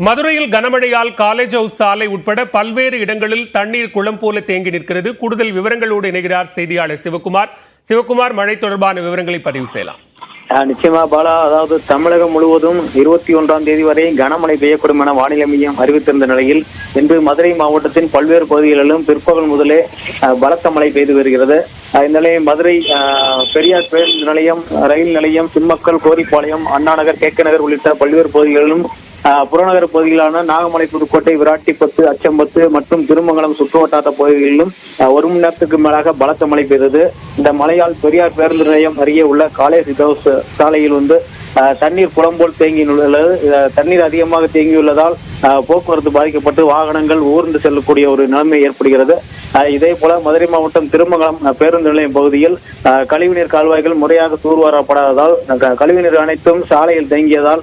மதுரையில் கனமழையால் college house சாலை உட்பட பல்வேறு இடங்களில் தண்ணீர் குளம் போல தேங்கி நிற்கிறது. கூடுதல் விவரங்களோடு இணைகிறார் செய்தியாளர் சிவகுமார். சிவகுமார், மழை தொடர்பான விவரங்களை பதிவு செய்யலாம். நிச்சயமா பாலா, அதாவது தமிழகம் முழுவதும் 21ஆம் தேதி வரை கனமழை பெய்யக்கூடும் என வானிலை மையம் அறிவித்திருந்த நிலையில் இன்று மதுரை மாவட்டத்தின் பல்வேறு பகுதிகளிலும் பிற்பகல் முதலே பலத்த மழை பெய்து வருகிறது. இந்நிலையில் மதுரை பெரியார் பேருந்து நிலையம், ரயில் நிலையம், சிம்மக்கல், கோரிப்பாளையம், அண்ணாநகர், கேக்க நகர் உள்ளிட்ட பல்வேறு பகுதிகளிலும் புறநகர் பகுதிகளான நாகமலை, புதுக்கோட்டை, விராட்டிப்பத்து, அச்சம்பத்து மற்றும் திருமங்கலம் சுற்றுவட்டார பகுதிகளிலும் 1 மணி நேரத்துக்கு மேலாக பலத்த மழை பெய்தது. இந்த மழையால் பெரியார் பேருந்து நிலையம் அருகே உள்ள காலேஜ் ஹவுஸ் சாலையில் தண்ணீர் குளம் போல் தேங்கியுள்ளது. தண்ணீர் அதிகமாக தேங்கியுள்ளதால் போக்குவரத்து பாதிக்கப்பட்டு வாகனங்கள் ஊர்ந்து செல்லக்கூடிய ஒரு நிலைமை ஏற்படுகிறது. இதே போல மதுரை மாவட்டம் திருமங்கலம் பேருந்து நிலையம் பகுதியில் கழிவுநீர் கால்வாய்கள் முறையாக தூர்வாரப்படாததால் கழிவுநீர் அனைத்தும் சாலையில் தேங்கியதால்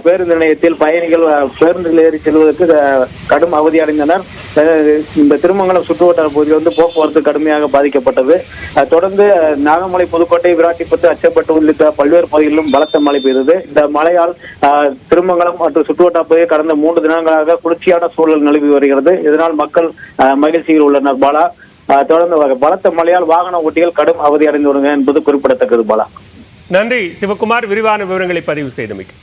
பேருந்து நிலையத்தில் பயணிகள் பேருந்தில் ஏறி செல்வதற்கு கடும் அவதி அடைந்தனர். இந்த திருமங்கலம் சுற்றுவட்டார பகுதியில் போக்குவரத்து கடுமையாக பாதிக்கப்பட்டது. தொடர்ந்து நாகமலை, புதுக்கோட்டை, விராட்டிப்பத்து, அச்சப்பட்டு உள்ளிட்ட பல்வேறு பகுதிகளிலும் பலத்த மழை பெய்தது. இந்த மழையால் திருமங்கலம் மற்றும் சுற்றுவட்டார பகுதியில் கடந்த 3 தினங்களாக குளிர்ச்சியான சூழல் நிலவி வருகிறது. இதனால் மக்கள் மகிழ்ச்சியில் உள்ளனர் பாலா. தொடர்ந்து பலத்த மழையால் வாகன ஓட்டிகள் கடும் அவதி அடைந்து வருங்க என்பது குறிப்பிடத்தக்கது பாலா. நன்றி சிவகுமார், விரிவான விவரங்களை பதிவு செய்தமைக்கு.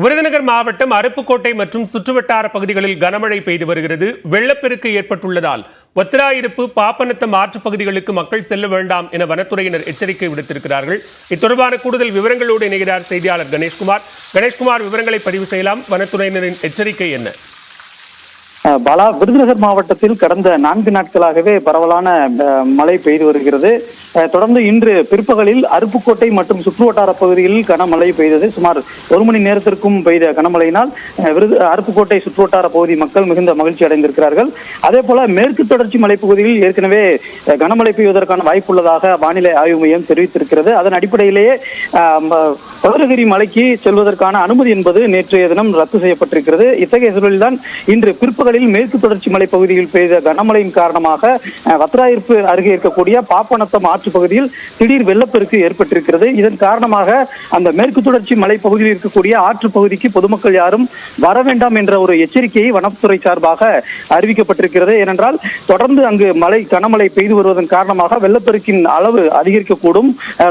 விருதுநகர் மாவட்டம் அருப்புக்கோட்டை மற்றும் சுற்றுவட்டார பகுதிகளில் கனமழை பெய்து வருகிறது. வெள்ளப்பெருக்கு ஏற்பட்டுள்ளதால் ஒத்திராயிருப்பு, பாப்பநத்தம் ஆற்று பகுதிகளுக்கு மக்கள் செல்ல வேண்டாம் என வனத்துறையினர் எச்சரிக்கை விடுத்திருக்கிறார்கள். இத்தொடர்பான கூடுதல் விவரங்களோடு இணைகிறார் செய்தியாளர் கணேஷ்குமார், விவரங்களை பதிவு செய்யலாம். வனத்துறையினரின் எச்சரிக்கை என்ன? பாலா, விருதுநகர் மாவட்டத்தில் கடந்த 4 நாட்களாகவே பரவலான மழை பெய்து வருகிறது. தொடர்ந்து இன்று பிற்பகலில் அருப்புக்கோட்டை மற்றும் சுற்றுவட்டார பகுதிகளில் கனமழை பெய்தது. சுமார் 1 மணி நேரத்திற்கும் பெய்த கனமழையினால் அருப்புக்கோட்டை சுற்றுவட்டார பகுதி மக்கள் மிகுந்த மகிழ்ச்சி அடைந்திருக்கிறார்கள். அதே போல மேற்கு தொடர்ச்சி மலைப்பகுதியில் ஏற்கனவே கனமழை பெய்வதற்கான வாய்ப்புள்ளதாக வானிலை ஆய்வு மையம் தெரிவித்திருக்கிறது. அதன் அடிப்படையிலேயே பௌரகிரி மலைக்கு செல்வதற்கான அனுமதி என்பது நேற்றைய தினம் ரத்து செய்யப்பட்டிருக்கிறது. இத்தகைய சூழலில்தான் இன்று பிற்பகலில் மேற்கு தொடர்ச்சி மலை பகுதியில் பெய்த கனமழையின் காரணமாக வத்திராயிருப்பு அருகே இருக்கக்கூடிய பாப்பநத்தம் ஆற்று பகுதியில் திடீர் வெள்ளப்பெருக்கு ஏற்பட்டிருக்கிறது. இதன் காரணமாக அந்த மேற்கு தொடர்ச்சி மலை பகுதியில் இருக்கக்கூடிய ஆற்று பகுதிக்கு பொதுமக்கள் யாரும் வர வேண்டாம் என்ற ஒரு எச்சரிக்கையை வனத்துறை சார்பாக அறிவிக்கப்பட்டிருக்கிறது. ஏனென்றால் தொடர்ந்து அங்கு கனமழை பெய்து வருவதன் காரணமாக வெள்ளப்பெருக்கின் அளவு அதிகரிக்கக்கூடும்.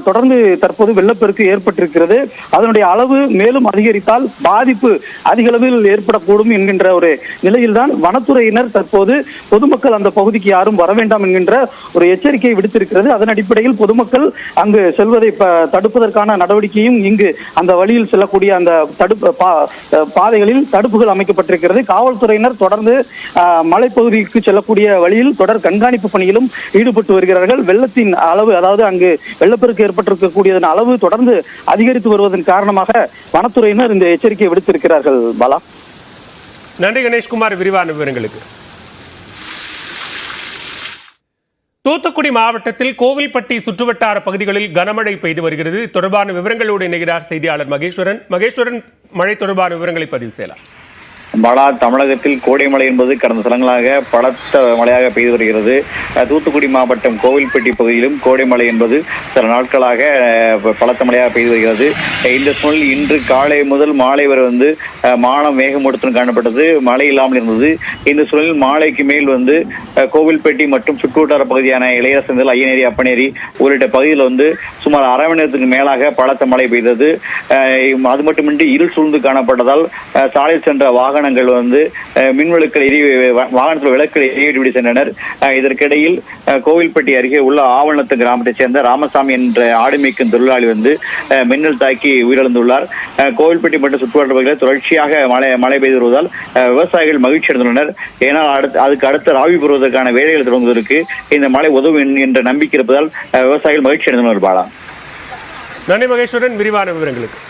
தொடர்ந்து தற்போது வெள்ளப்பெருக்கு ஏற்பட்டிருக்கிறது. அதனுடைய அளவு மேலும் அதிகரித்தால் பாதிப்பு அதிக அளவில் ஏற்படக்கூடும் என்கின்ற ஒரு நிலையில்தான் வனத்துறையினர் தற்போது பொதுமக்கள் அந்த பகுதிக்கு யாரும் வர வேண்டாம் என்கின்ற ஒரு எச்சரிக்கையை விடுத்திருக்கிறது. அதன் அடிப்படையில் பொதுமக்கள் அங்கு செல்வதை தடுப்பதற்கான நடவடிக்கையும் இங்கு அந்த வழியில் செல்லக்கூடிய அந்த பாதைகளில் தடுப்புகள் அமைக்கப்பட்டிருக்கிறது. காவல்துறையினர் தொடர்ந்து மலைப்பகுதிக்கு செல்லக்கூடிய வழியில் தொடர் கண்காணிப்பு பணியிலும் ஈடுபட்டு வருகிறார்கள். வெள்ளத்தின் அளவு, அதாவது அங்கு வெள்ளப்பெருக்கு ஏற்பட்டிருக்கக்கூடியதன் அளவு தொடர்ந்து அதிகரித்து வருவதன் காரணமாக வனத்துறையினர் இந்த எச்சரிக்கையை விடுத்திருக்கிறார்கள். பாலா, நன்றி கணேஷ்குமார், விரிவான விவரங்களுக்கு. தூத்துக்குடி மாவட்டத்தில் கோவில்பட்டி சுற்றுவட்டார பகுதிகளில் கனமழை பெய்து வருகிறது. தொடர்பான விவரங்களோடு இணைகிறார் செய்தியாளர் மகேஸ்வரன், மழை தொடர்பான விவரங்களை பதிவு செய்யலாம். பாலா, தமிழகத்தில் கோடைமழை என்பது கடந்த சிலங்களாக பலத்த மழையாக பெய்து வருகிறது. தூத்துக்குடி மாவட்டம் கோவில்பட்டி பகுதியிலும் கோடைமழை என்பது சில நாட்களாக பலத்த மழையாக பெய்து வருகிறது. இந்த சூழலில் இன்று காலை முதல் மாலை வரை மானம் மேகமூட்டத்துடன் காணப்பட்டது, மழை இல்லாமல் இருந்தது. இந்த சூழலில் மாலைக்கு மேல் கோவில்பட்டி மற்றும் சுற்றுவட்டார பகுதியான இளையசந்தல், ஐயனேரி, அப்பனேரி உள்ளிட்ட பகுதியில் சுமார் அரை மணி நேரத்துக்கு மேலாக பலத்த மழை பெய்தது. அது மட்டுமின்றி இருள் சூழ்ந்து காணப்பட்டதால் சாலையில் சென்ற வாகனங்கள் மின்விளக்குகள் வாகனத்தில் விளக்குகளை எரிவிட்டு சென்றனர். இதற்கிடையில் கோவில்பட்டி அருகே உள்ள ஆவணத்து கிராமத்தைச் சேர்ந்த ராமசாமி என்ற ஆடு மேய்க்கும் தொழிலாளி மின்னல் தாக்கி உயிரிழந்துள்ளார். கோவில்பட்டி மற்றும் சுற்றுவட்டார பகுதியில் தொடர்ச்சியாக மழை பெய்து வருவதால் விவசாயிகள் மகிழ்ச்சி அடைந்துள்ளனர். ஏனால் அதுக்கு அடுத்த ராவி பெறுவதற்கான வேலைகள் தொடங்குவதற்கு இந்த மழை உதவும் என்ற நம்பிக்கை இருப்பதால் விவசாயிகள் மகிழ்ச்சி அடைந்துள்ளனர். பாலா, நன்றி மகேஸ்வரன், விரிவான விவரங்களுக்கு.